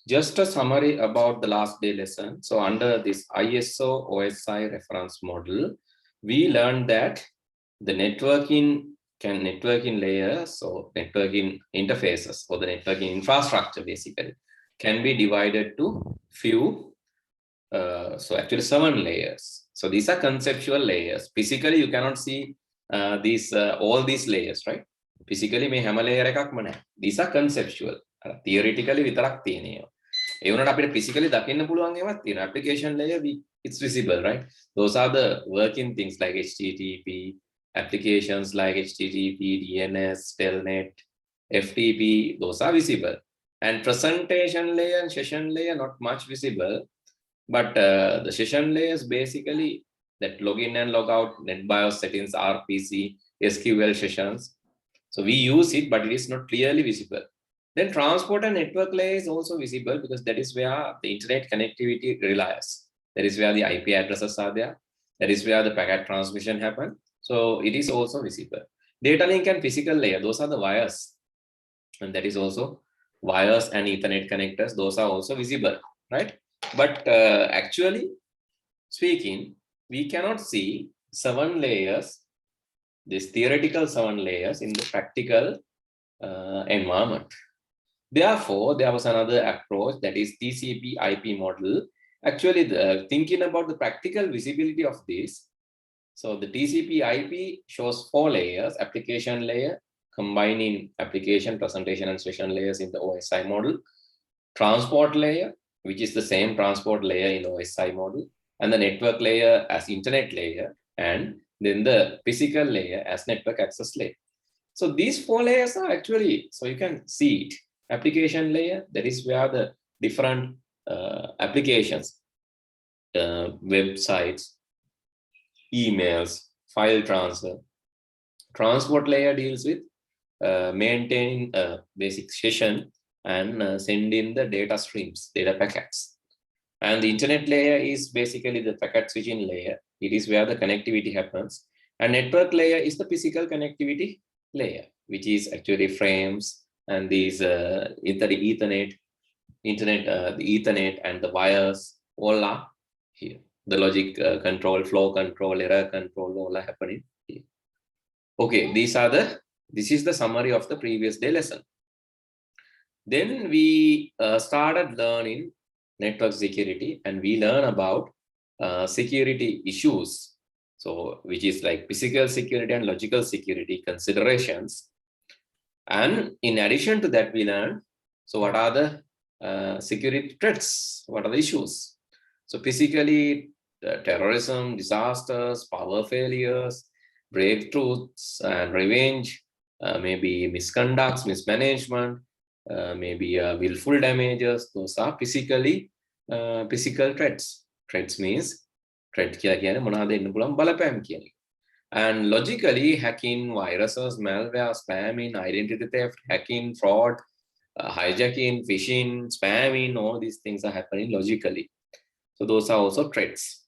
Just a summary about the last day lesson. So under this ISO OSI reference model, we learned that the networking layers, so networking interfaces or the networking infrastructure basically can be divided to few, so actually 7 layers. So these are conceptual layers. Physically, you cannot see all these layers, right? Physically, may හැම layer එකක්ම නැහැ. These are conceptual. Theoretically විතරක් තියෙන ඒවා. ඒ වුණාට අපිට physically දකින්න පුළුවන් ඒවාත් තියෙනවා. Application layer, it's visible, right? Those are the working things like HTTP, applications like HTTP, DNS, Telnet, FTP, those are visible. And presentation layer and session layer, not much visible. But the session layers basically that login and logout, NetBIOS settings, RPC, SQL sessions. So we use it, but it is not clearly visible. Then transport and network layer is also visible because that is where the internet connectivity relies. That is where the IP addresses are there. That is where the packet transmission happens. So it is also visible. Data link and physical layer, those are the wires. And that is also wires and Ethernet connectors. Those are also visible, right? But actually speaking, we cannot see 7 layers, these theoretical 7 layers in the practical environment. Therefore, there was another approach, that is TCP IP model. Actually, thinking about the practical visibility of this, so the TCP IP shows 4 layers: application layer, combining application, presentation, and session layers in the OSI model; transport layer, which is the same transport layer in OSI model; and the network layer as internet layer; and then the physical layer as network access layer. So these 4 layers are actually, so you can see it. Application layer, that is where the different applications, websites, emails, file transfer. Transport layer deals with maintaining a basic session and sending the data streams, data packets. And the internet layer is basically the packet switching layer. It is where the connectivity happens. And network layer is the physical connectivity layer, which is actually frames and these Ethernet, the Ethernet and the wires, all are here. The logic control, flow control, error control, all are happening here. Okay, this is the summary of the previous day lesson. Then we started learning network security, and we learn about security issues, so which is like physical security and logical security considerations. And in addition to that, we learn, so what are the security threats, what are the issues? So physically, terrorism, disasters, power failures, breakthroughs and revenge, maybe misconducts, mismanagement, maybe willful damages. Those are physical threats. Threats means threat කියලා කියන්නේ මොනවාද එන්න පුළුවන් බලපෑම් කියන එක. And logically, hacking, viruses, malware, spamming, identity theft, hacking, fraud, hijacking, phishing, spamming, all these things are happening logically. So those are also threats.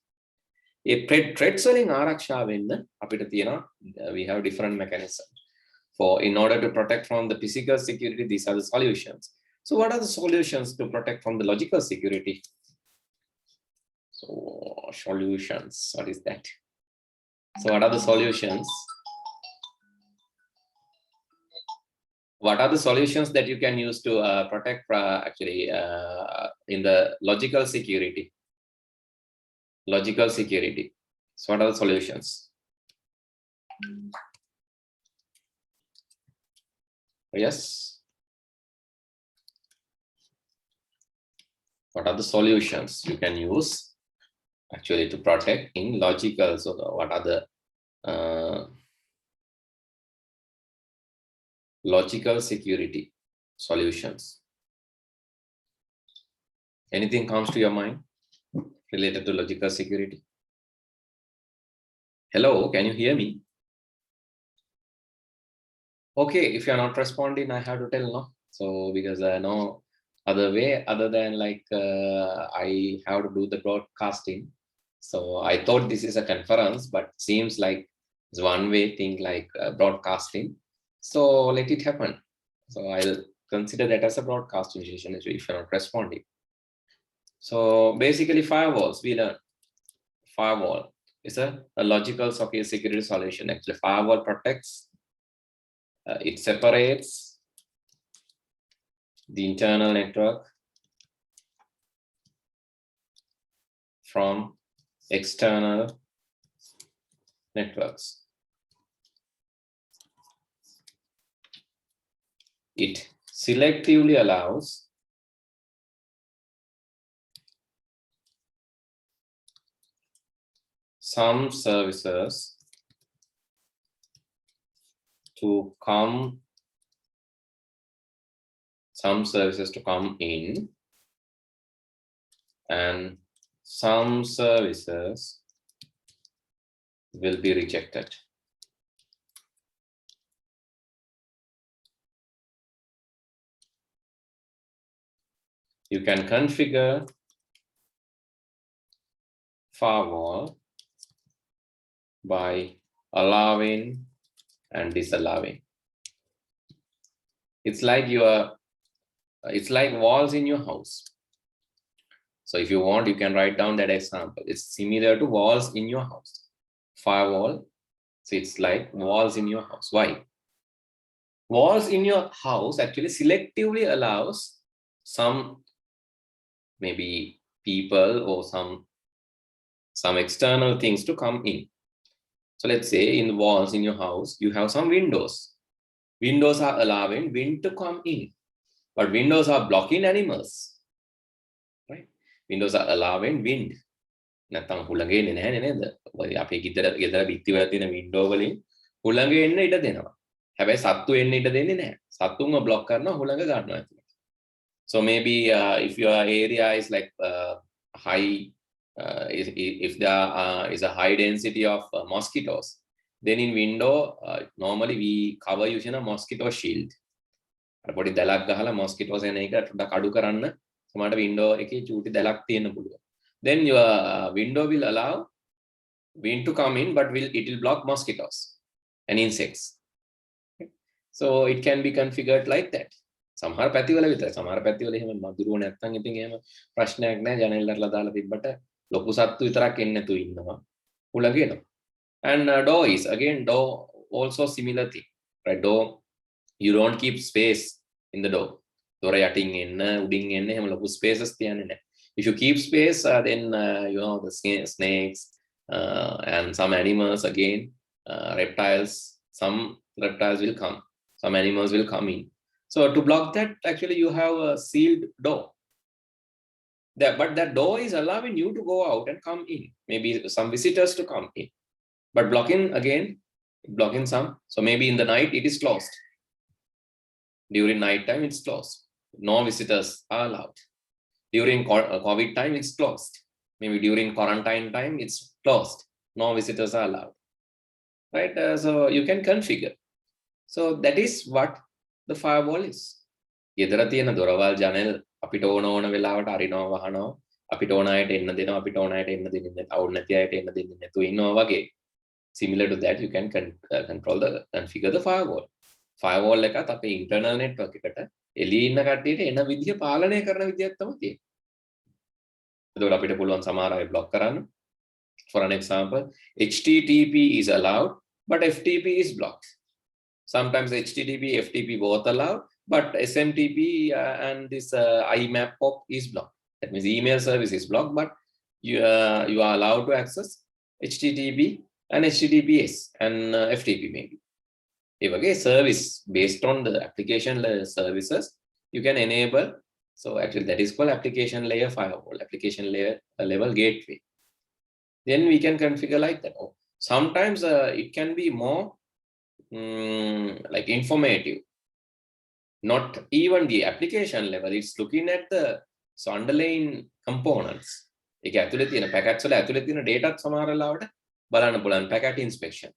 Threats වලින් ආරක්ෂා වෙන්න අපිට තියෙනවා, we have different mechanisms. In order to protect from the physical security, these are the solutions. So what are the solutions to protect from the logical security? So solutions, what is that? So what are the solutions? What are the solutions that you can use to protect actually in the logical security? Logical security. So what are the solutions? Yes. What are the solutions you can use actually to protect in logical? So what are the logical security solutions? Anything comes to your mind related to logical security? Hello, can you hear me? Okay, if you're not responding, I have to tell no. So because no other way other than like I have to do the broadcasting. So I thought this is a conference, but seems like it's one way thing like broadcasting. So let it happen. So I'll consider that as a broadcast initiation if you're not responding. So basically firewalls, we learn firewall is a logical socket security solution. Actually, firewall protects, it separates the internal network from external networks. It selectively allows some services to come in, and some services will be rejected. You can configure firewall by allowing and disallowing. It's like walls in your house. So if you want, you can write down that example. It's similar to walls in your house. Firewall, so it's like walls in your house. Why? Walls in your house actually selectively allows some maybe people or some external things to come in. So let's say in the walls in your house, you have some windows. Windows are allowing wind to come in, but windows are blocking animals, right? Windows are allowing wind. නැත්තම් හුළඟ එන්නේ නැහැ නේද? අපේ ගෙදර බිත්ති වල තියෙන window වලින් හුළඟ එන්න ඉඩ දෙනවා. හැබැයි සත්තු එන්න ඉඩ දෙන්නේ නැහැ. සත්තුන්ව බ්ලොක් කරනවා හුළඟ ගන්නවා ඇතුළට. So maybe if your area is like high, if there is a high density of mosquitoes, then in window normally we cover using a mosquito shield. පොඩි දැලක් ගහලා mosquitoes එන එක කඩු කරන්න සමහරට window එකේ චූටි දැලක් තියෙන්න පුළුවන්. Then your window will allow wind to come in, but it will block mosquitoes and insects. Okay. So it can be configured like that. සමහර පැතිවල විතර සමහර පැතිවල එහෙම මදුරුව නැත්තම් ඉතින් එහෙම ප්‍රශ්නයක් නැහැ. ජනෙල්ලටලා දාලා තිබ්බට ලොකු සත්තු විතරක් එන්නේ නැතුව ඉන්නවා. හුළඟ එනවා. And door is again door also similar thing. Right? Door, you don't keep space in the door. දොර යටින් එන්න උඩින් එන්න එහෙම ලොකු spaces තියන්නේ නැහැ. If you keep space, then you know the snakes and some animals again, reptiles. Some reptiles will come. Some animals will come in. So to block that, actually you have a sealed door. But that door is allowing you to go out and come in. Maybe some visitors to come in. But blocking some. So maybe in the night it is closed. During night time it's closed. No visitors are allowed. During COVID time, it's closed. Maybe during quarantine time, it's closed. No visitors are allowed. Right? So you can configure. So that is what the firewall is. ගෙදර තියෙන දොරවල් ජනෙල් අපිට ඕන වෙලාවට අරිනවා වහනවා. අපිට ඕන අයට එන්න දෙනවා. අපිට ඕන අයට එන්න දෙන්නේ නැහැ. අවුල් නැති අයට එන්න දෙන්නේ නැතුව ඉන්නවා වගේ. Similar to that, you can configure the firewall. Firewall එකත් අපේ internal network එකට එළියේ ඉන්න කට්ටියට එන විදිය පාලනය කරන විදියක් තමයි තියෙන්නේ. එතකොට අපිට පුළුවන් සමහර අය block කරන්න. For an example, HTTP is allowed, but FTP is blocked. Sometimes HTTP, FTP both allowed, but SMTP and this IMAP POP is blocked. That means email service is blocked, but you are allowed to access HTTP and HTTPS and FTP maybe. If again service based on the application layer services, you can enable. So actually that is called application layer firewall, application layer level gateway. Then we can configure like that. Sometimes it can be more like informative. Not even the application level, it's looking at the underlying components. ඒක ඇතුලේ තියෙන packets වල ඇතුලේ තියෙන data සමහර ලාවට බලන්න පුළුවන් packet inspection.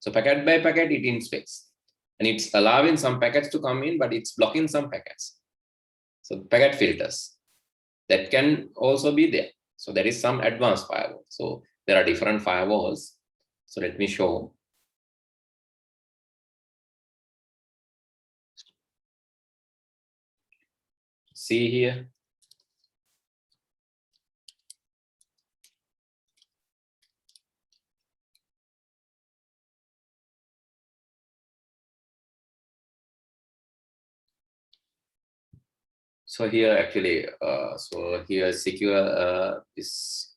So packet by packet it inspects, and it's allowing some packets to come in, but it's blocking some packets. So packet filters that can also be there. So there is some advanced firewall. So there are different firewalls. So let me show. see here. So here actually, so here secure is,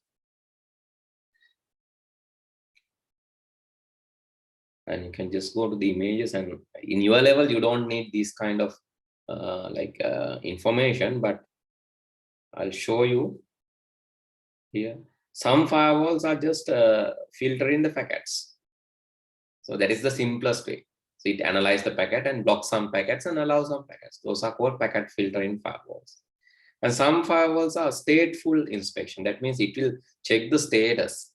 and you can just go to the images, and in your level you don't need this kind of information, but I'll show you here. Some firewalls are just filtering the packets. So that is the simplest way. So it analyzes the packet and blocks some packets and allows some packets. Those are called packet filtering firewalls. And some firewalls are stateful inspection. That means it will check the status,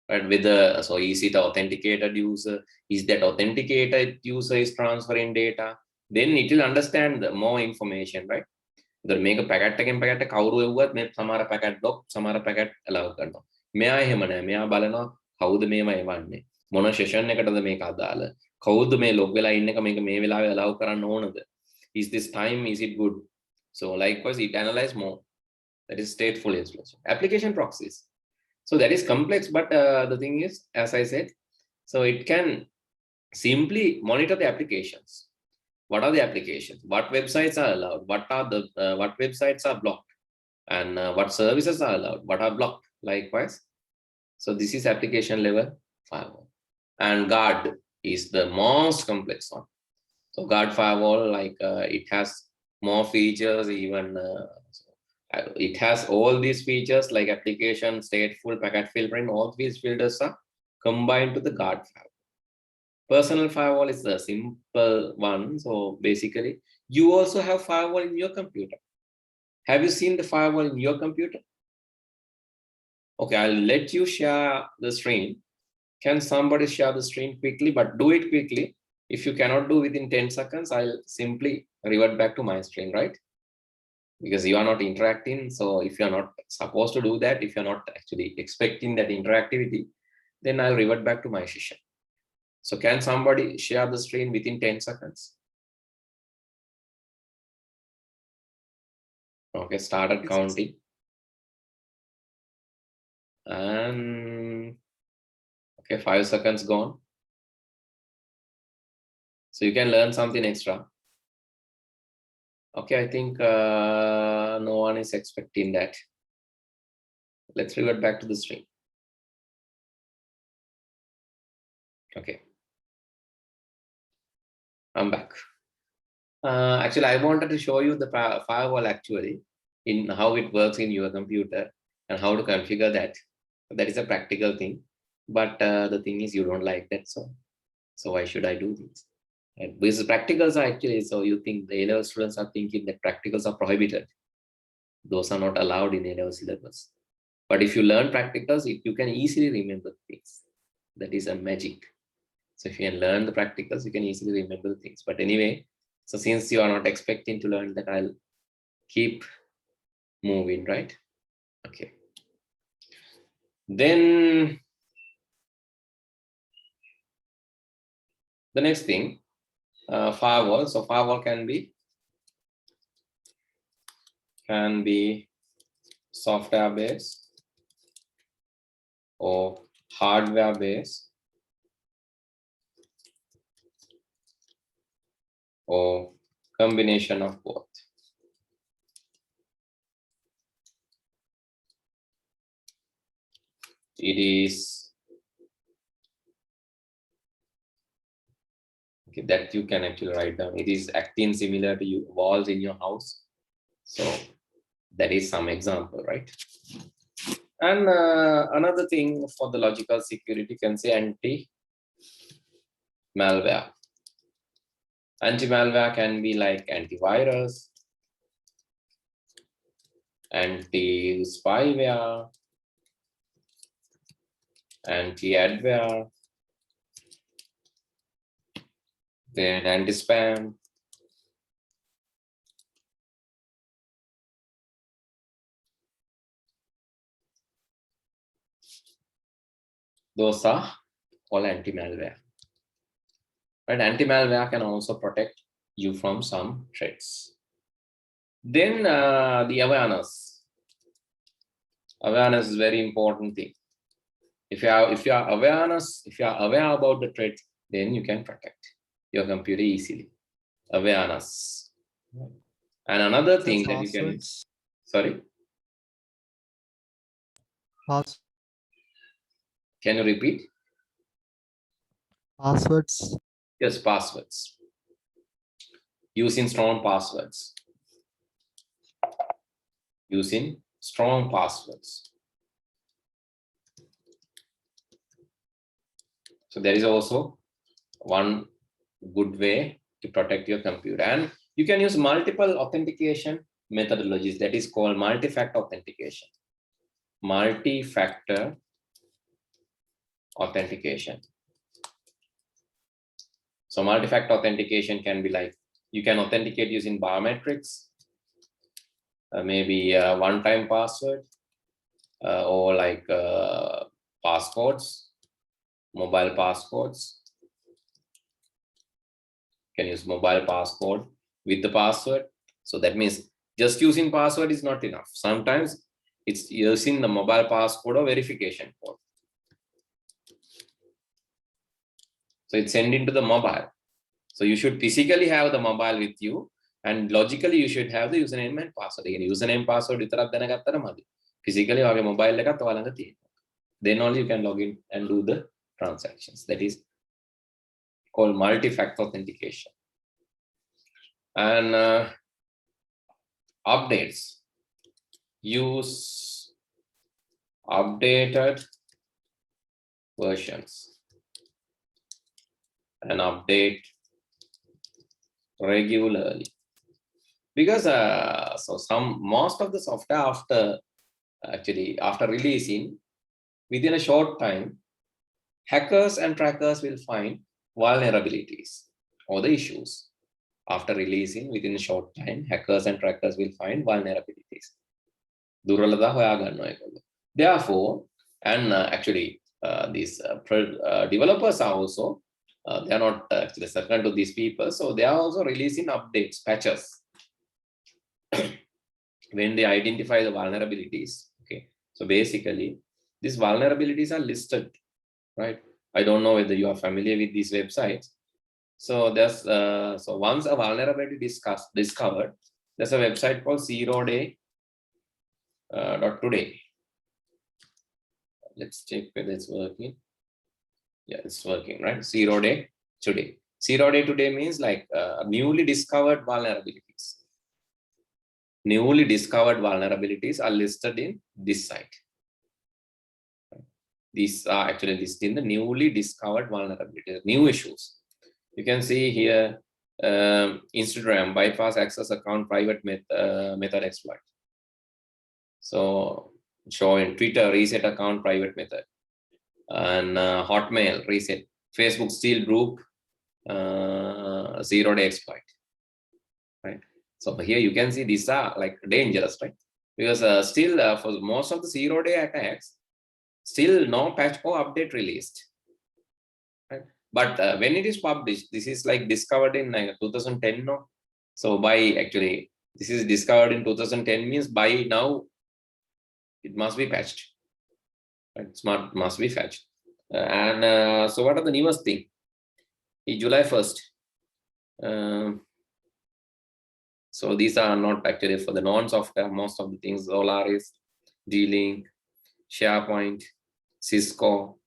right? With the, so is it authenticated user? Is that authenticated user is transferring data? Then it will understand the more information, right? Then make a packet again packet කවුරු එව්වත් මේ සමහර packet block සමහර packet allow කරනවා. මෙයා එහෙම නැහැ. මෙයා බලනවා කවුද මේව එවන්නේ. මොන session එකටද මේක අදාළ. කවුද මේ log වෙලා ඉන්න එක මේක මේ වෙලාවේ allow කරන්න ඕනද? Is this time, is it good? So likewise it analyze more. That is stateful installation. Application proxies. So that is complex, but the thing is, as I said, so it can simply monitor the applications. What are the applications? What websites are allowed? What are the what websites are blocked? And what services are allowed? What are blocked? Likewise. So this is application level firewall. And guard is the most complex one. So guard firewall, like it has more features, even it has all these features like application, stateful, packet filtering. All these filters are combined to the guard firewall. Personal firewall is the simple one. So basically, you also have firewall in your computer. Have you seen the firewall in your computer? Okay, I'll let you share the screen. Can somebody share the screen quickly, but do it quickly. If you cannot do within 10 seconds, I'll simply revert back to my screen, right? Because you are not interacting. So if you're not supposed to do that, if you're not actually expecting that interactivity, then I'll revert back to my session. So can somebody share the screen within 10 seconds? Okay, started counting. And okay, 5 seconds gone. So you can learn something extra. Okay, I think no one is expecting that. Let's revert back to the stream. Okay. I'm back. Actually, I wanted to show you the firewall actually in how it works in your computer and how to configure that. That is a practical thing. But the thing is, you don't like that. So why should I do this? And because practicals are actually, so you think the A-level students are thinking that practicals are prohibited. Those are not allowed in A-level syllabus. But if you learn practicals, you can easily remember things. That is a magic. So if you can learn the practicals, you can easily remember the things. But anyway, so since you are not expecting to learn that, I'll keep moving, right? Okay. Then the next thing, firewall. So firewall can be software based or hardware based or combination of both. It is okay, that you can actually write down. It is acting similar to walls in your house. So that is some example, right? And another thing for the logical security, can say anti-malware. Anti-malware can be like antivirus, anti-spyware, anti-adware, then anti-spam. Those are all anti-malware. But anti-malware can also protect you from some threats. Then the awareness. Awareness is very important thing. If you are aware about the threat, then you can protect your computer easily. Awareness. And another thing that you can, sorry, can you repeat? Passwords. Yes, passwords. Using strong passwords. Using strong passwords. So there is also one good way to protect your computer. And you can use multiple authentication methodologies. That is called multi-factor authentication. Multi-factor authentication. So multi-factor authentication can be like, you can authenticate using biometrics, maybe a one-time password, or like passcodes, mobile passcodes. You can use mobile passcode with the password. So that means just using password is not enough. Sometimes it's using the mobile passcode or verification code. So it's sent into the mobile. So you should physically have the mobile with you, and logically you should have the username and password. Again, username password විතරක් දැනගත්තට මදි. Physically වගේ mobile එකත් ඔයාලා ළඟ තියෙනවා. Then only you can log in and do the transactions. That is called multi-factor authentication. And updates. Use updated versions and update regularly, because most of the software after releasing, within a short time, hackers and trackers will find vulnerabilities or the issues. After releasing, within a short time, hackers and trackers will find vulnerabilities. Therefore, and these developers are also, they are not actually second to these people, so they are also releasing updates, patches, when they identify the vulnerabilities. Okay, so basically, these vulnerabilities are listed, right? I don't know whether you are familiar with these websites. So there's so once a vulnerability discovered, there's a website called zeroday.today. Let's check whether it's working. Yeah, it's working, right? Zero day today. Zero day today means like newly discovered vulnerabilities. Newly discovered vulnerabilities are listed in this site. These are actually listed in the newly discovered vulnerabilities, new issues. You can see here, Instagram bypass access account private method exploit. So showing Twitter reset account private method, and Hotmail reset, Facebook steal group zero-day exploit, right? So here you can see these are like dangerous, right? Because still for most of the zero-day attacks, still no patch or update released, right? But when it is published, this is like discovered in 2010, no? So this is discovered in 2010 means by now it must be patched. Right? Smart must be patched. So what are the newest thing? In July 1st. So these are not actually for the non-software. Most of the things, Solaris, D-Link, SharePoint, Cisco.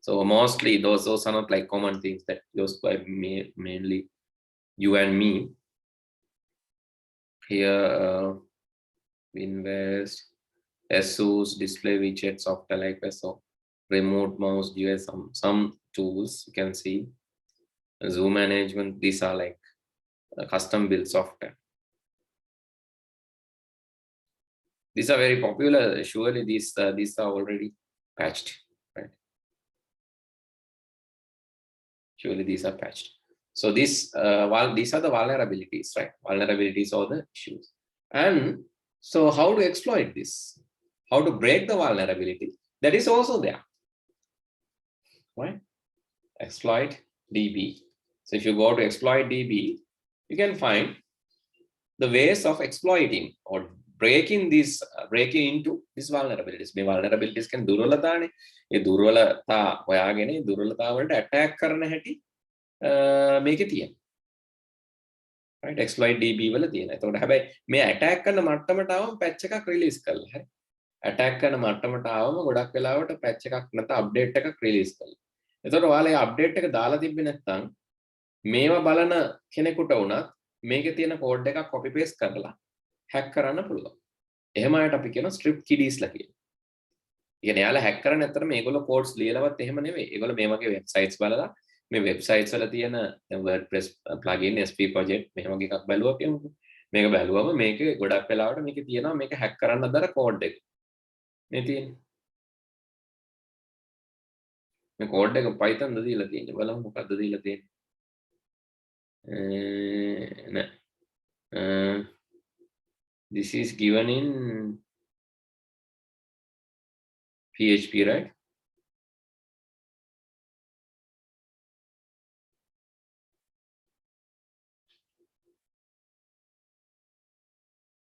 So mostly those are not like common things that used by mainly you and me. Here, Winvest, ASUS, display widget software like so, remote mouse, GUI, some tools you can see. Zoom management, these are like custom built software. These are very popular. Surely these are already patched, right? Surely these are patched. So these are the vulnerabilities, right? Vulnerabilities or the issues. And so how to exploit this? How to break the vulnerability? That is also there, right? Exploit DB. So if you go to exploit DB, you can find the ways of exploiting or breaking into these vulnerabilities. මේ vulnerabilities කියන්නේ දුර්වලතානේ. ඒ දුර්වලතා හොයාගෙන ඒ දුර්වලතා වලට attack කරන හැටි මේකේ තියෙනවා. right exploit db වල තියෙනවා. එතකොට හැබැයි මේ attack කරන මට්ටමට ආවම patch එකක් release කරලා හරි. attack කරන මට්ටමට ආවම ගොඩක් වෙලාවට patch එකක් නැත්නම් update එකක් release කරලා. එතකොට ඔයාලා මේ update එක දාලා තිබ්බේ නැත්නම් මේවා බලන කෙනෙකුට වුණත් මේකේ තියෙන code එකක් copy paste කරලා hack කරන්න පුළුවන්. එහෙම අයට අපි කියන strip kiddies ලා කියලා. කියන්නේ යාලා hack කරන්නේ නැත්තර මේගොල්ලෝ codes ලියලවත් එහෙම නෙවෙයි. ඒගොල්ලෝ මේ වගේ websites බලලා මේ websites වල තියෙන WordPress plugin SP project මෙහෙම වගේ එකක් බැලුවා කියමුකෝ. මේක බැලුවම මේකේ ගොඩක් වෙලාවට මේකේ තියෙනවා මේක hack කරන්න අදාළ code එක. මේ තියෙන්නේ. මේ code එක Python ද දීලා තියෙන්නේ. බලමු මොකක්ද දීලා තියෙන්නේ. This is given in PHP, right?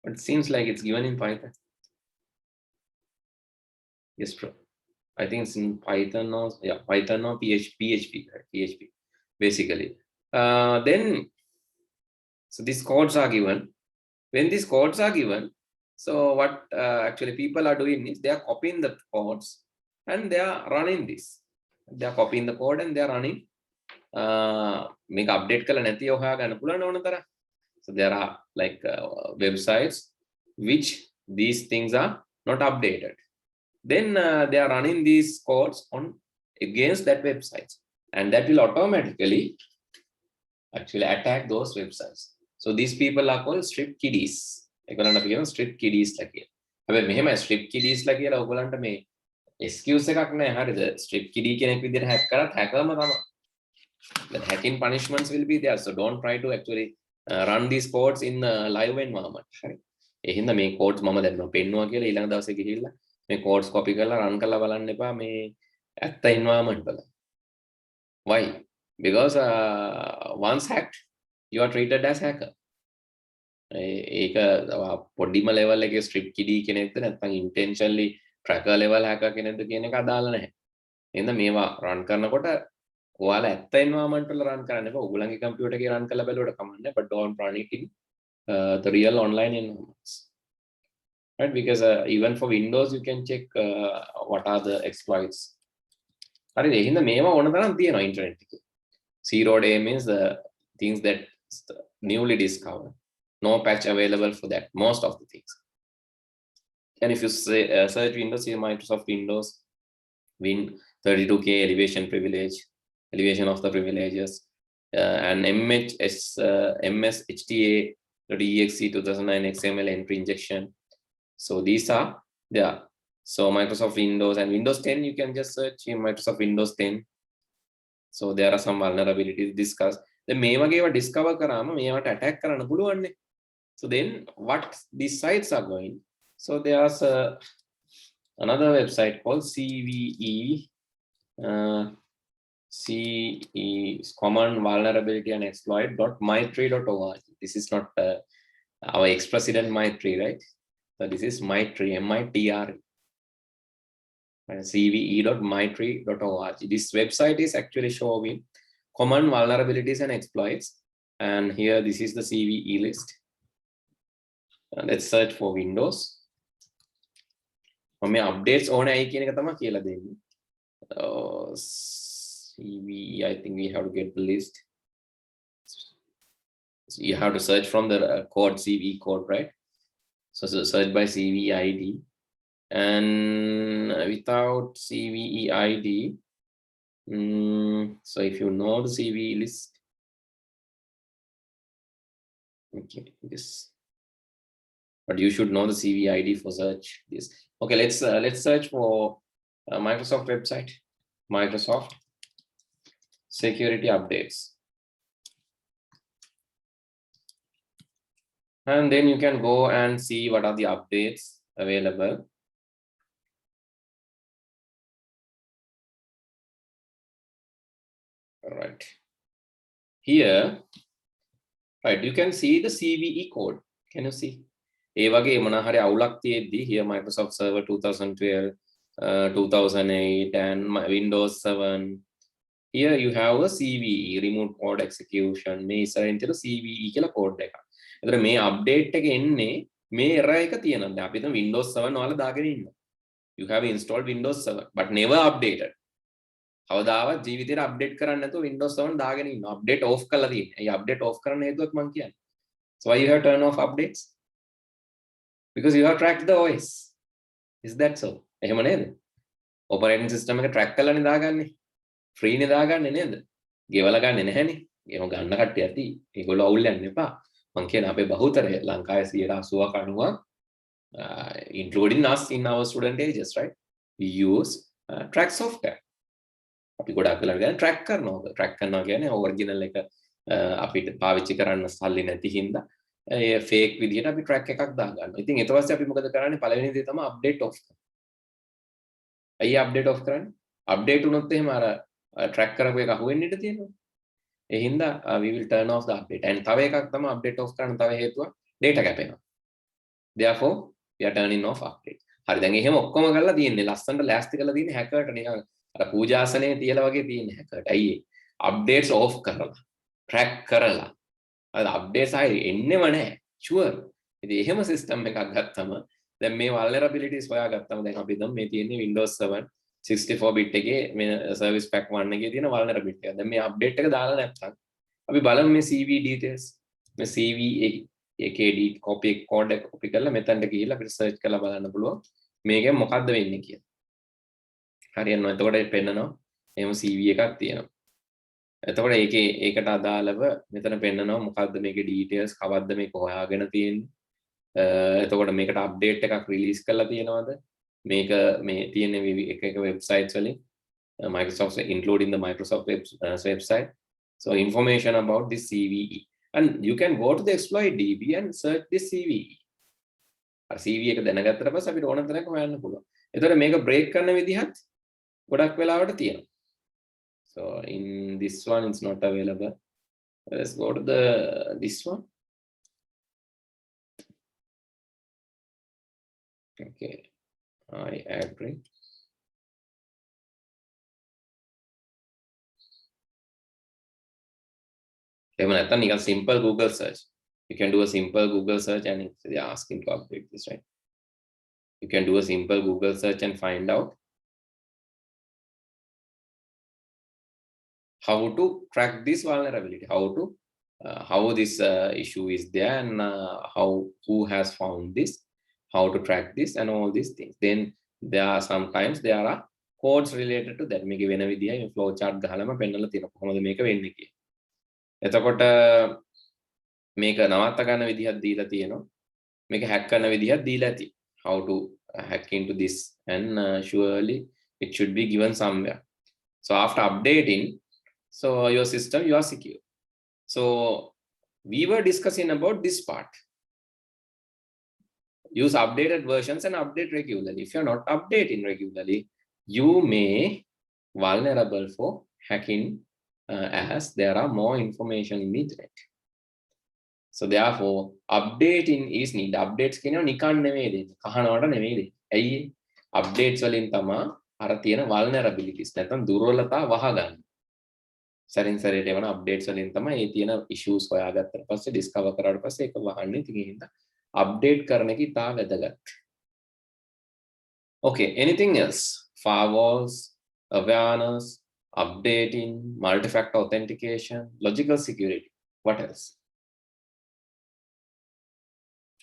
But it seems like it's given in Python. Yes, bro. I think it's in Python or yeah, Python or PHP, right? PHP, basically. Then, so these codes are given. When these codes are given, so what actually people are doing is they are copying the codes and they are running this. They are copying the code and they are running. Make update kala නැති හොයාගන්න පුළුවන් ඕන තරම්. So there are like websites which these things are not updated. Then they are running these codes on against that websites, and that will automatically actually attack those websites. So these people are called strip kiddies. ඒගොල්ලන්ට අපි කියන strip kiddies ලා කියලා. හැබැයි මෙහෙම strip kiddies ලා කියලා ඔයගොල්ලන්ට මේ excuse එකක් නැහැ හරිද? strip kiddie කෙනෙක් විදිහට hack කරත් hacker ම තමයි. The hacking punishments will be there. So don't try to actually run these codes in live environment. හරි. ඒ හින්දා මේ codes මම දැන් පෙන්නුවා කියලා ඊළඟ දවසේ ගිහිල්ලා මේ codes copy කරලා run කරලා බලන්න එපා මේ ඇත්ත environment වල. Why? Because once hacked, you are treated as hacker. ඒක පොඩිම level එකේ strip kiddie කෙනෙක්ද නැත්නම් intentionally tracker level hacker කෙනෙක්ද කියන එක අදාළ නැහැ. එහෙනම් මේවා run කරනකොට ඔයාලා ඇත්ත environment වල run කරන්න එපා. ඔයගොල්ලන්ගේ computer එකේ run කරලා බැලුවට කමන්නේ. But don't run it in the real online environments. Right? Because even for Windows you can check what are the exploits. හරිද? එහෙනම් මේවා ඕන තරම් තියෙනවා internet එකේ. Zero day means the things that newly discovered. No patch available for that. Most of the things. And if you say, search Windows, see Microsoft Windows, Win 32K elevation privilege, elevation of the privileges, and MSHTA.exe 2009 XML entry injection. So these are there. So Microsoft Windows and Windows 10, you can just search in Microsoft Windows 10. So there are some vulnerabilities discussed. The මේ වගේ ඒවා discover කරාම මේවට attack කරන්න පුළුවන් නේ. So then what these sites are going? So there's another website called CVE Common Vulnerability and Exploit.mytree.org. This is not our ex-president Maitri, right? So this is Mytree, MITRE. CVE.mytree.org. This website is actually showing common vulnerabilities and exploits. And here, this is the CVE list. Let's search for Windows. මේ updates ඕන ඇයි කියන එක තමයි කියලා දෙන්නේ. CVE, I think we have to get the list. So you have to search from the code, CVE code, right? So search by CVE ID. And without CVE ID, so if you know the CVE list, okay, this. But you should know the CVE ID for search this. Okay, let's search for Microsoft website, Microsoft security updates, and then you can go and see what are the updates available. All right, here, right, you can see the CVE code. Can you see? ඒ වගේ මොන හරි අවුලක් තියෙද්දි here Microsoft Server 2012, 2008 and Windows 7. Here you have a CVE, remote code execution. මේ ඉස්සරහින් තියෙන CVE කියලා code එකක්. එතකොට මේ අප්ඩේට් එක එන්නේ මේ error එක තියෙනවා. දැන් අපි හිතමු Windows 7 ඔයාලා දාගෙන ඉන්නවා. You have installed Windows 7 but never updated. කවදාවත් ජීවිතේට අප්ඩේට් කරන්න නැතුව Windows 7 දාගෙන ඉන්නවා. අප්ඩේට් off කරලා තියෙන්නේ. ඒ අප්ඩේට් off කරන්න හේතුවක් මම කියන්නේ. So why you have turn off updates? Because you have tracked the OS. Is that so? එහෙම නේද? operating system එක track කරලානේ දාගන්නේ. free නේ දාගන්නේ නේද? ගෙවලා ගන්නෙ නැහැනේ. එහෙම ගන්න කට්ටිය ඇති. ඒගොල්ලෝ අවුල් යන්න එපා. මං කියන අපේ බහුතරය ලංකාවේ 80%ක් 90ක් including us in our student ages, right? We use track software. අපි ගොඩක් වෙලා ගන්න track කරනවා. track කරනවා කියන්නේ original එක අපිට පාවිච්චි කරන්න සල්ලි නැති හින්දා ඒ fake විදිහට අපි track එකක් දාගන්නවා. ඉතින් ඊට පස්සේ අපි මොකද කරන්නේ? පළවෙනි දේ තමයි update off කරන්නේ. අයිය update off කරන්නේ? update වුණොත් එහෙම අර track කරපු එක අහුවෙන්න ඉඩ තියෙනවා. ඒ හින්දා we will turn off the update. and තව එකක් තමයි update off කරන්න තව හේතුව data කැපෙනවා. therefore we are turning off update. හරි දැන් එහෙම ඔක්කොම කරලා තියෙන්නේ ලස්සනට ලෑස්ති කරලා තියෙන්නේ හැකර්ට නිකන් අර පූජාසනේ තියලා වගේ තියෙන්නේ හැකර්ට. අයියේ updates off කරලා track කරලා අර updates ආයේ එන්නෙම නැහැ. sure. ඉතින් එහෙම system එකක් ගත්තම දැන් මේ vulnerabilities හොයාගත්තම දැන් අපි දැන් මේ තියෙන්නේ Windows 7 64 bit එකේ මේ service pack 1 එකේ තියෙන vulnerability එක. දැන් මේ update එක දාලා නැත්නම් අපි බලමු මේ CV details. මේ CV එකේ copy code එක copy කරලා මෙතනට ගිහිල්ලා අපිට search කරලා බලන්න පුළුවන් මේකෙන් මොකද්ද වෙන්නේ කියලා. හරියනවා. එතකොට පෙන්නනවා එහෙම CV එකක් තියෙනවා. එතකොට ඒකට අදාළව මෙතන පෙන්නනවා මොකද්ද මේකේ details කවද්ද මේක හොයාගෙන තියෙන්නේ. එතකොට මේකට අප්ඩේට් එකක් රිලීස් කරලා තියෙනවද? මේක මේ තියෙන එක වෙබ්සයිට්ස් වලින් Microsoft including the Microsoft website. So information about this CVE. And you can go to the exploit DB and search this CVE. CVE එක දැනගත්තට පස්සේ අපිට ඕන තරම් හොයන්න පුළුවන්. එතකොට මේක break කරන විදිහත් ගොඩක් වෙලාවට තියෙනවා. So in this one it's not available. Let's go to this one. Okay, I agree. Even at a simple Google search, you can do a simple Google search and they are asking to update this, right? You can do a simple Google search and find out how to track this vulnerability, how this issue is there, and who has found this, how to track this, and all these things. Then there are sometimes there are codes related to that. මේක වෙන විදිහයි flow chart ගහලම පෙන්නලා තියෙනවා කොහොමද මේක වෙන්නේ කියලා. එතකොට මේක නවත්ත ගන්න විදිහක් දීලා තියෙනවා. මේක hack කරන විදිහක් දීලා ඇති. How to hack into this, and surely it should be given somewhere. So after updating, so your system, you are secure. So we were discussing about this part. Use updated versions and update regularly. If you're not updating regularly, you may vulnerable for hacking as there are more information in the internet. So therefore, updating is needed. Updates කියනවා නිකන් නෙමෙයි දෙන්නේ. කහනවට නෙමෙයි දෙන්නේ. ඇයි? Updates වලින් තමයි අර තියෙන vulnerabilities නැත්නම් දුර්වලතා වහගන්න. සරින් සරේට එවන updates වලින් තමයි මේ තියෙන issues හොයාගත්තට පස්සේ discover කරාට පස්සේ ඒක වහන්නේ. ඉතින් ඒ හින්දා update කරන එක ඉතා වැදගත්. Okay, anything else? Firewalls, awareness, updating, multi-factor authentication, logical security. What else?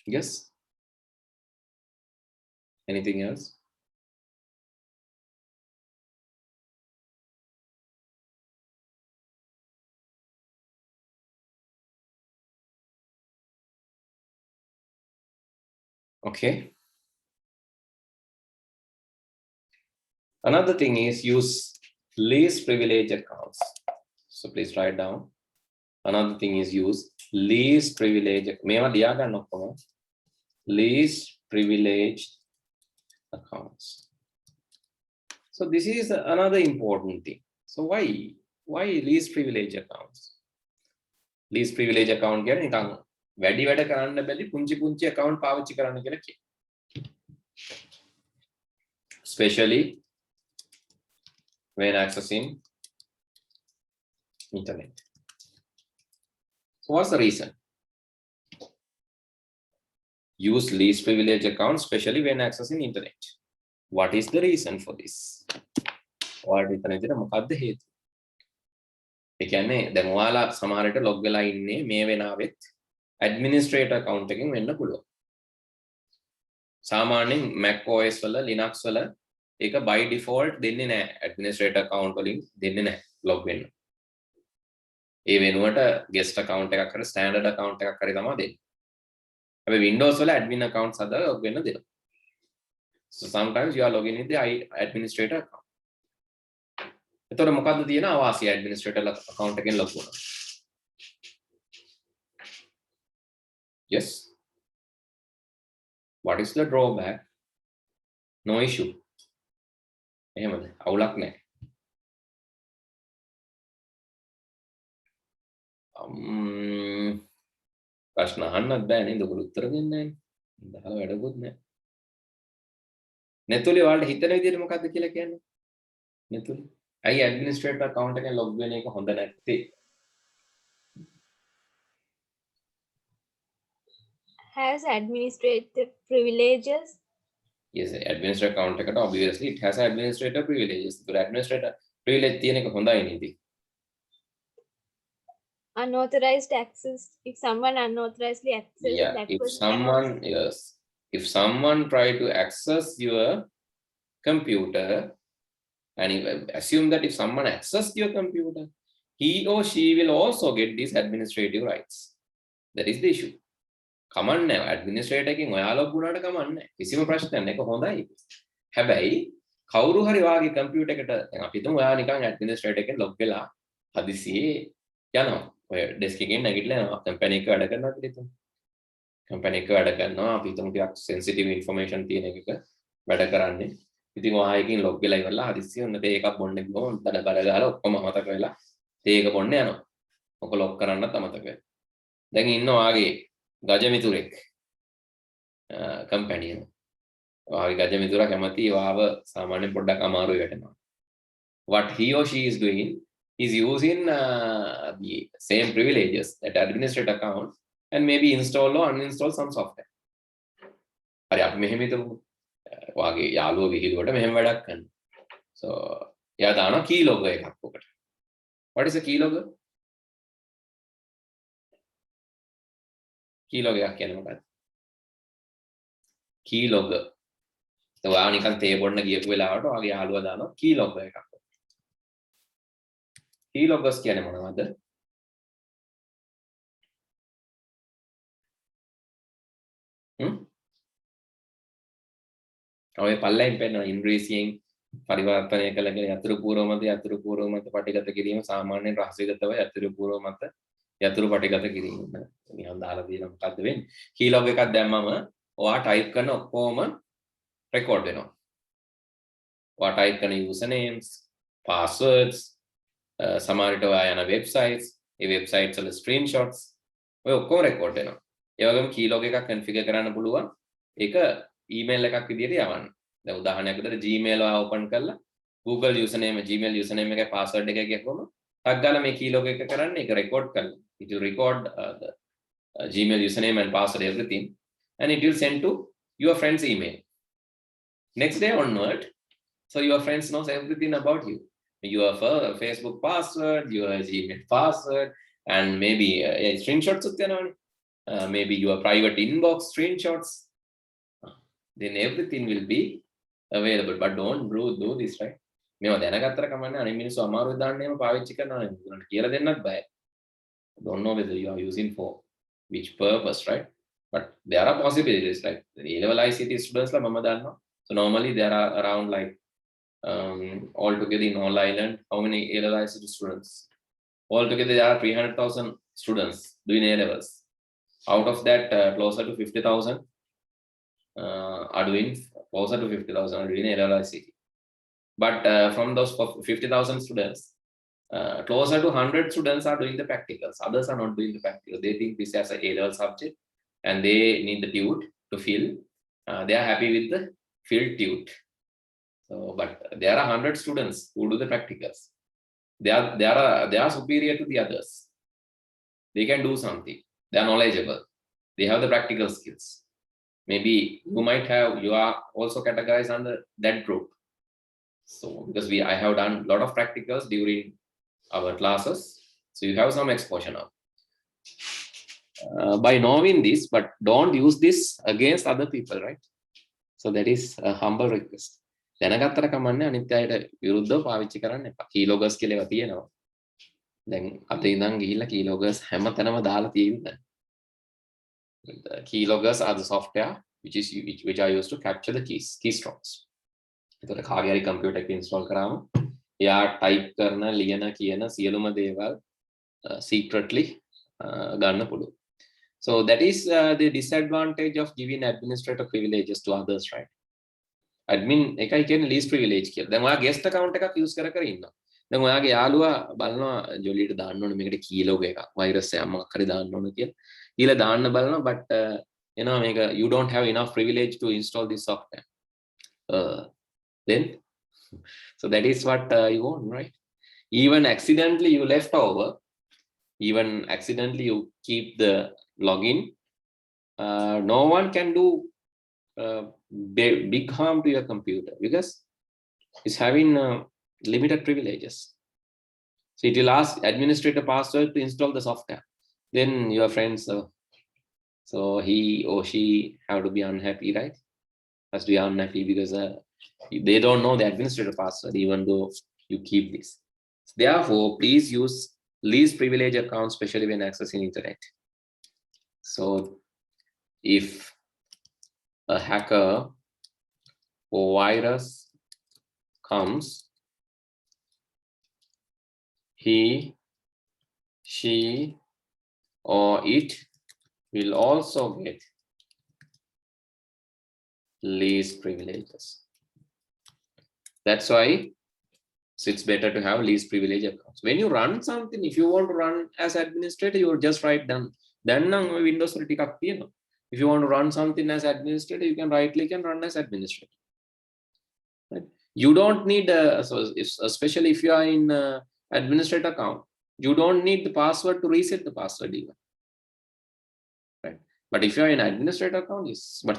Yes? Anything else? Okay. Another thing is use least privilege accounts. So please write down. Another thing is use least privilege. Least privileged accounts. So this is another important thing. So why least privilege accounts? Least privilege account කියන්නේ නිකන් වැඩි වැඩ කරන්න බැරි පුංචි පුංචි account පාවිච්චි කරන්න කියලා කියනවා. Especially when accessing internet. So what's the reason? Use least privilege account, especially when accessing internet. What is the reason for this? ඔයාලට හිතන විදිහට මොකක්ද හේතුව? ඒ කියන්නේ දැන් ඔයාලා සමහර විට log වෙලා ඉන්නේ මේ වෙනාවෙත් administrator account එකකින් වෙන්න පුළුවන්. සාමාන්‍යයෙන් Mac OS වල Linux වල ඒක by default දෙන්නේ නැහැ. administrator account වලින් දෙන්නේ නැහැ log වෙන්න. ඒ වෙනුවට guest account එකක් හරි standard account එකක් හරි තමයි දෙන්නේ. හැබැයි Windows වල admin accounts හදලා log වෙන්න දෙනවා. So sometimes you are logging in the administrator account. එතකොට මොකද්ද තියෙන අවාසිය administrator account එකෙන් log වුණා? Yes. What is the drawback? No issue. එහෙමද? අවුලක් නැහැ. ප්‍රශ්න අහන්නත් බෑ නේද? ඔයගොල්ලෝ උත්තර දෙන්නේ නැහැ. දහල වැඩකුත් නැහැ. නැතුලේ ඔයාලට හිතන විදිහට මොකද්ද කියලා කියන්නේ? නැතුලේ. ඇයි ඇඩ්මිනිස්ට්‍රේටර් account එකෙන් log වෙන එක හොඳ නැත්තේ? Has administrative privileges? Yes, administrator account එකට obviously it has administrator privileges. So administrator privilege තියෙන එක හොඳයි නේද? Unauthorized access. If someone unauthorizedly accesses Yeah, that if person someone, can also- yes, if someone try to access your computer, and assume that if someone access your computer, he or she will also get these administrative rights. That is the issue. කමන්නේ නැහැ. ඇඩ්මිනිස්ට්‍රේටර් එකෙන් ඔයා log වුණාට කමන්නේ නැහැ. කිසිම ප්‍රශ්නයක් නැහැ. ඒක හොඳයි. හැබැයි කවුරු හරි වාගේ කම්පියුටර් එකට දැන් අපි හිතමු ඔයා නිකන් ඇඩ්මිනිස්ට්‍රේටර් එකෙන් ලොග් වෙලා හදිසියේ යනවා. ඔය ඩෙස්ක් එකෙන් නැගිටලා යනවා. කම්පැනි එක වැඩ කරනවා කියලා හිතමු. කම්පැනි එක වැඩ කරනවා. අපි හිතමු ටිකක් සෙන්සිටිව් ඉන්ෆර්මේෂන් තියෙන එකක වැඩ කරන්නේ. ඉතින් ඔයා එකකින් ලොග් වෙලා ඉවරලා හදිසියේ ඔන්න තේ එකක් බොන්න ගිහම බඩ ගහලා ඔක්කොම අමතක වෙලා තේ එක බොන්න යනවා. ඔක ලොග් කරන්නත් අමතක වෙනවා. දැන් ඉන්නවා වාගේ ගජමිතුරෙක් කම්පැනි එක. වාගේ ගජමිතුරා කැමති වාව සාමාන්‍යයෙන් පොඩ්ඩක් අමාරුයි වැටෙනවා. What he or she is doing is using the same privileges that administrator account and maybe install or uninstall some software. හරි අපි මෙහෙම හිතමු. වාගේ යාළුවෝ විහිළුවට මෙහෙම වැඩක් කරනවා. So එයා දානවා keylogger එකක් ඔකට. What is a keylogger? keylogger එකක් කියන්නේ මොකක්ද? keylogger. ඔයා නිකන් තේ බොන්න ගියපු වෙලාවට ඔයාගේ යාළුවා දානවා keylogger එකක්. keyloggers කියන්නේ මොනවද? ඔය පල්ලෙන් පෙන්නන ඉංග්‍රීසියෙන් පරිවර්තනය කළගෙන යතුරු පූර්ව මත පටිගත කිරීම සාමාන්‍යයෙන් රහසිගතව යතුරු පූර්ව මත යතුරු පටිගත කිරීම. නිකන් දාලා තියෙනවා මොකද්ද වෙන්නේ? keylog එකක් දැම්මම ඔයා ටයිප් කරන ඔක්කොම රෙකෝඩ් වෙනවා. ඔයා ටයිප් කරන usernames, passwords, සමහර විට ඔයා යන websites, ඒ websites වල screenshots ඔය ඔක්කොම රෙකෝඩ් වෙනවා. ඒ වගේම keylog එකක් configure කරන්න පුළුවන්. ඒක email එකක් විදියට යවන්න. දැන් උදාහරණයක් විදියට Gmail ඔයා open කරලා Google username, Gmail username එකයි password එකයි කියපුවම ටක් ගාලා මේ keylog එක කරන්නේ ඒක record කරලා. It will record the Gmail username and password everything and it will send to your friend's email. Next day onward, so your friends knows everything about you. Your Facebook password, your Gmail password, and maybe screenshots maybe your private inbox screenshots. Then everything will be available. But don't do this, right? මේවා දැනගත්තර කමන්නේ අනේ මිනිස්සු අමාරුයි දාන්නේම පාවිච්චි කරනවා නේ. උන්ට කියලා දෙන්නත් බෑ. Don't know whether you are using for which purpose, right? But there are possibilities, like the A-level ICT students la mama danna. So normally there are around like altogether in all island, how many A-level ICT students? Altogether there are 300,000 students doing A-levels. Out of that, closer to 50,000 are doing A-level ICT. But from those 50,000 students, closer to 100 students are doing the practicals. Others are not doing the practical. They think this as a A-level subject and they need the tute to fill. They are happy with the filled tute. So, but there are 100 students who do the practicals. They are superior to the others. They can do something. They are knowledgeable. They have the practical skills. Maybe you are also categorized under that group. So because I have done a lot of practicals during our classes, so you have some exposure now. By knowing this, but don't use this against other people, right? So that is a humble request. දැනගත්තට කමන්නේ අනිත් අයට විරුද්ධව පාවිච්චි කරන්න එපා. කීලෝගස් කියලා ඒවා තියෙනවා. දැන් අත ඉඳන් ගිහිල්ලා කීලෝගස් හැමතැනම දාලා තියෙනවා. The keyloggers are the software which are used to capture the keystrokes. ඒතර කාගේ හරි කම්පියුටර් එක ඉන්ස්ටෝල් කරාම එයා ටයිප් කරන ලියන කියන සියලුම දේවල් secretly ගන්න පුළුවන්. So that is the disadvantage of giving administrator privileges to others, right? Admin එකයි කියන්නේ least privilege කියලා. දැන් ඔයා guest account එකක් use කර ඉන්නවා. දැන් ඔයාගේ යාළුවා බලනවා ජොලියට දාන්න ඕනේ මේකට කීලෝග එකක් වෛරස් එකක් මොකක් හරි දාන්න ඕනේ කියලා. ඊළ දාන්න බලනවා but මේක you don't have enough privilege to install this software. Then so that is what you want, right? Even accidentally you left over, even accidentally you keep the login, no one can do big harm to your computer because it's having limited privileges. So it will ask administrator password to install the software. Then your friends, so he or she have to be unhappy, right? Has to be unhappy because they don't know the administrator password, even though you keep this. Therefore, please use least privilege accounts, especially when accessing internet. So if a hacker or virus comes, he, she, or it will also get least privileges. That's why it's better to have least privilege accounts. When you run something, if you want to run as administrator, you will just write down. Then Windows will take up. If you want to run something as administrator, you can right click and run as administrator. Right? You don't need especially if you are in administrator account, you don't need the password to reset the password even. Right? But if you are in administrator account, yes. But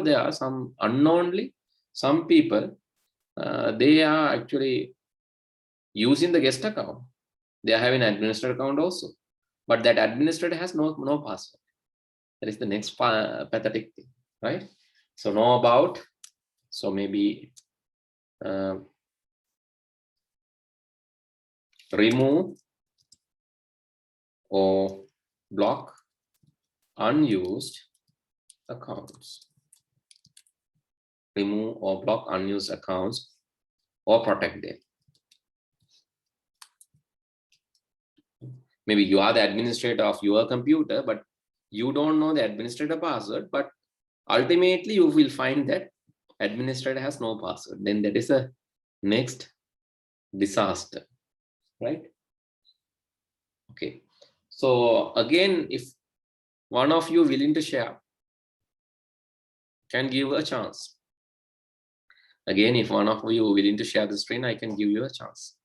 there are some unknownly, some people they are actually using the guest account. They are having an administrator account also, but that administrator has no password. That is the next pathetic thing, right? So know about, so maybe remove or block unused accounts. Remove or block unused accounts or protect them. Maybe you are the administrator of your computer, but you don't know the administrator password, but ultimately you will find that administrator has no password. Then that is a next disaster, right? Okay. So again, if one of you willing to share, can give a chance. Again, if one of you willing to share the screen, I can give you a chance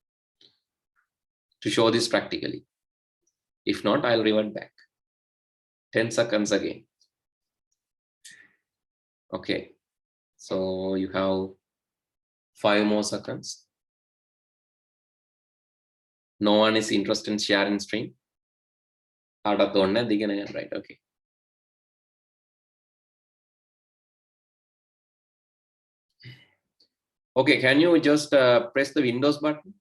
to show this practically. If not, I'll revert back. 10 seconds again. Okay. So you have 5 more seconds. No one is interested in sharing stream. Right, okay. Okay, can you just press the Windows button?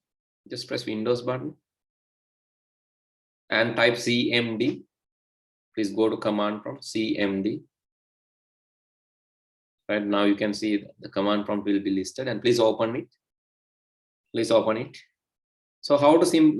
Just press Windows button and type CMD. Please go to command prompt CMD. Right now you can see the command prompt will be listed, and please open it. Please open it. So how to change